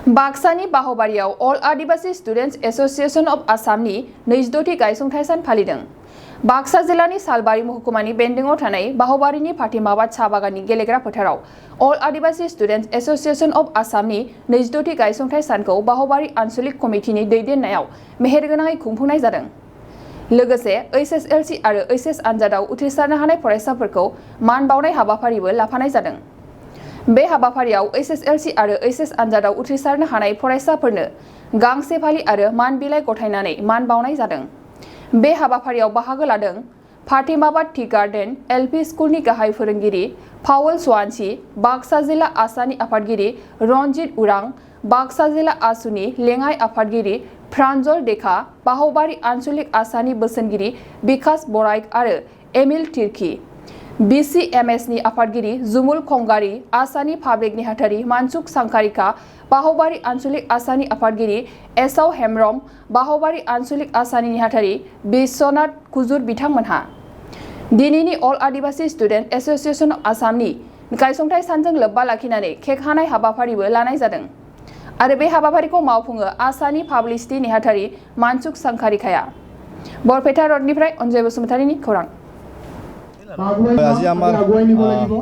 बाक्सानि बाहबारियाव all Adivasi students association of आसामनि 22थि गायसंथाइ सान फालिदों। बाक्सा जिल्लानि सालबारि महकुमानि बेन्दोंआव थानाय बाहबारिनि फाथिमाबाद साहा बागाननि गेलेग्रा फोथाराव अल आदिवासी स्टुडेन्ट्स एसोसिएशन अफ आसामनि 22थि गायसंथाइ सानखौ बाहबारि आन्सलिक कमिटिनि दैदेननायाव मेहेरगोनाङै खुंफुंनाय जादों। लोगोसे एचएसएलसी आरो एचएस आनजादाव उथ्रिसारनो हानाय फरायसाफोरखौ मान बावनाय हाबाफारिबो लाफानाय जादों। बे हाबाफारियाव एचएसएलसी आरो एचएस आनजादाव उथ्रिसारनो हानाय फरायसाफोरनो गांसे फालि आरो मान बिलाइ गथायनानै मान बावनाय जादों। बे हाबाफारियाव बाहागो लादों फाथिमाबाद टी गार्डेन एलपी स्कुलनि गाहाय फोरोंगिरि फावल स्वानसी, बाक्सा जिल्ला आसानि आफादगिरि रनजित उरां, बाक्सा जिल्ला आसुनि लेङाइ आफादगिरि प्रान्जल देखा, बाहबारि आन्सलिक आसानि बोसोनगिरि बिकास बराइक आरो एमिल तिर्की, बीसीएमएसनि आफादगिरि जुमुल खंगारी, आसानि पाब्लिक नेहाथारि मानसुक सांकारिका, बाहबारि आन्सलिक आसानि आफादगिरि एसाव हेम्ब्रम, बाहबारि आन्सलिक आसानि नेहाथारि बिश्वनाथ कुजुर बिथांमोनहा दिनैनि अल आदिवासी स्टुडेन्ट एसोसिएशन अफ आसामनि गायसंथाइ सानजों लोब्बा लाखिनानै केक हानाय हाबाफारिबो लानाय जादों आरो बे हाबाफारिखौ मावफुङो आसानि पाब्लिसिटि नेहाथारि मानसुक सांकारिकाया। बरपेटा रडनिफ्राय अनजय बसुमतारीनि खौरां। আজি আমাৰ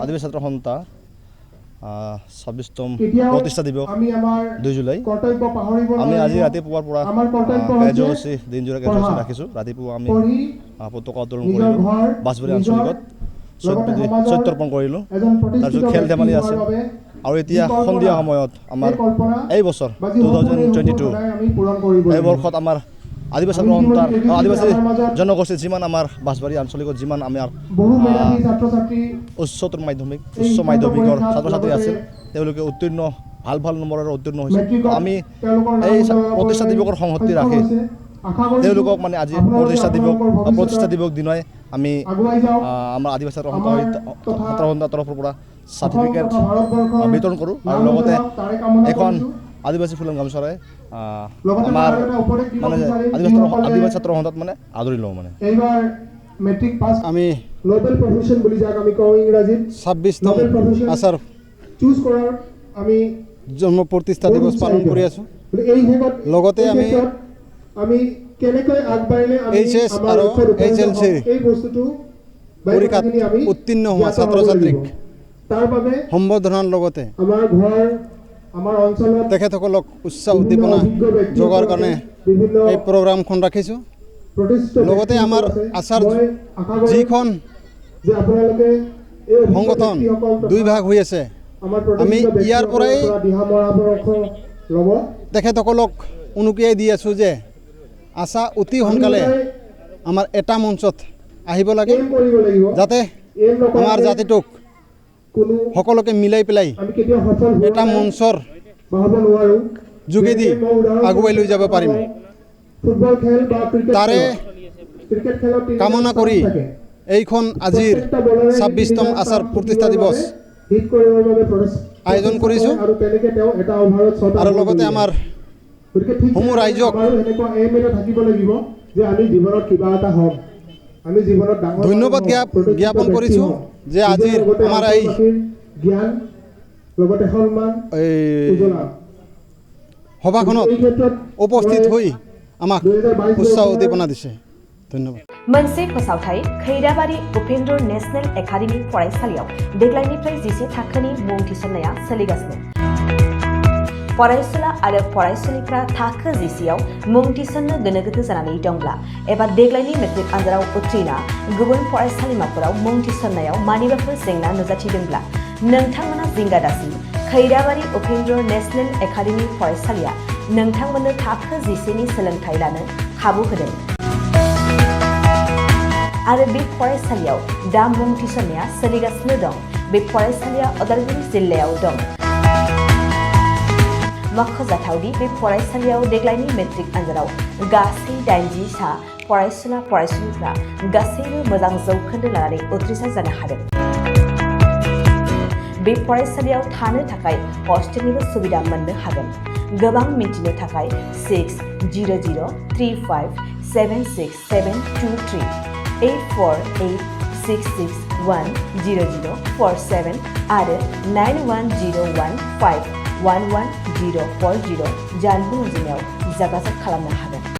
আদিবাসী ছাত্ৰ সন্থা 26তম প্ৰতিষ্ঠা দিৱস 2 জুলাই আমি আজি ৰাতিপুৱাৰ পৰা কাৰ্যসূচী দিনজোৰা কাৰ্যসূচী ৰাখিছোঁ। ৰাতিপুৱা আমি পতাকা উত্তোলন কৰিলোঁ, বাছবাৰী আঞ্চলিকত চৈত্যৰ্পণ কৰিলোঁ, তাৰপিছত খেল ধেমালি আছে আৰু এতিয়া সন্ধিয়া সময়ত আমাৰ এই বছৰ 2022 এই বৰ্ষত আমাৰ আদিবাসী ছাত্ৰ সন্থাৰ আদিবাসী জনগোষ্ঠীৰ যিমান আমাৰ বাছবাৰী আঞ্চলিকত যিমান আমাৰ উচ্চতৰ মাধ্যমিক উচ্চ মাধ্যমিকৰ ছাত্ৰ ছাত্ৰী আছিল তেওঁলোকে উত্তীৰ্ণ ভাল নম্বৰেৰে উত্তীৰ্ণ হৈছে। আমি এই প্ৰতিষ্ঠা দিৱসৰ সংহতি ৰাখি তেওঁলোকক মানে আজি প্ৰতিষ্ঠা দিৱস দিনাই আমি আমাৰ আদিবাসী ছাত্ৰ সন্থাৰ তৰফৰ পৰা চাৰ্টিফিকেট বিতৰণ কৰোঁ আৰু লগতে এখন আদিবাসী ফুলন গামোচাৰে আমাৰ মানে আদিবাসী ছাত্ৰ সন্থাত মানে আদৰি লওঁ। মানে এইবাৰ মেট্ৰিক পাছ আমি গ্লোবাল প্ৰফেশন বুলি যাক আমি কওঁ ইংৰাজীত 26তম আছাৰ চুজ কৰাৰ আমি জন্ম প্ৰতিষ্ঠা দিৱস পালন কৰি আছোঁ। এই লগতে আমি কেনেকৈ আগবাঢ়িলে আমি এইচএস আৰু এইচএলসি এই বস্তুটো পৰীক্ষাত উত্তীৰ্ণ হোৱা ছাত্ৰ ছাত্ৰীক তাৰ বাবে সম্বৰ্ধনাৰ লগতে আমাৰ ঘৰ আমাৰ অঞ্চলত তেখেতসকলক উৎসাহ উদ্দীপনা যোগোৱাৰ কাৰণে এই প্ৰগ্ৰামখন ৰাখিছোঁ। লগতে আমাৰ আছাৰ যিখন সংগঠন দুই ভাগ হৈ আছে আমি ইয়াৰ পৰাই তেখেতসকলক উনুকিয়াই দি আছোঁ যে আশা অতি সোনকালে আমাৰ এটা মঞ্চত আহিব লাগে যাতে আমাৰ জাতিটোক সকলোকে মিলাই পেলাই এটা মঞ্চৰ যোগেদি আগুৱাই লৈ যাব পাৰিম। তাৰে কামনা কৰি এইখন আজিৰ 26তম আছাৰ প্ৰতিষ্ঠা দিৱস আয়োজন কৰিছোঁ আৰু লগতে আমাৰ সমূহ ৰাইজক ধন্যবাদ জ্ঞাপন কৰিছোঁ যে আজিৰ আমাৰ এই সভাখনত উপস্থিত হৈ আমাক উৎসাহ উদ্দীপনা দিছে। ধন্যবাদ। मोनसे फोसावथाय खैराबारि उपेन्द्र नेशनेल एकाडेमि फरायसालियाव देग्लायनिफ्राय 10 थाखोनि मुं थिसननाया सोलिगासिनो। फरायसुला आरो फरायसुलिफ्रा थाखो 10आव मुं थिसननो गोनो गोथो जानानै दंब्ला एबा देग्लायनि मेट्रिक आनजादाव उथ्रिना गुबुन फरायसालिमाफोराव मुं थिसननायाव मानिबाफोर जेंना नुजाथिदोंब्ला नोंथांमोना जिंगा दासि खैराबारि उपेन्द्र नेशनेल एकाडेमि फरायसालिया नोंथांमोननो थाखो 10नि सोलोंथाइ लानो खाबु होदों आरो बे फरायसालियाव दा मुं थिसननाया सोलिगासिनो दं। बे फरायसालिया उदालगुरि जिल्लायाव दं। मख'जाथावदि बे फरायसालियाव देग्लायनि मेट्रिक आनजादाव गासै 80 सा फरायसुला फरायसुलिफ्रा गासैबो मोजां जौखोन्दो लानानै उथ्रिसार जानो हादों। बे फरायसालियाव थानो थाखाय हस्टेलनिबो सुबिदा मोननो हागोन। गोबां मिन्थिनो थाखाय 600035767223 84866100047 आरो 91015111 040 जानबुं अनजिमायाव जागाजग खालामनो हागोन।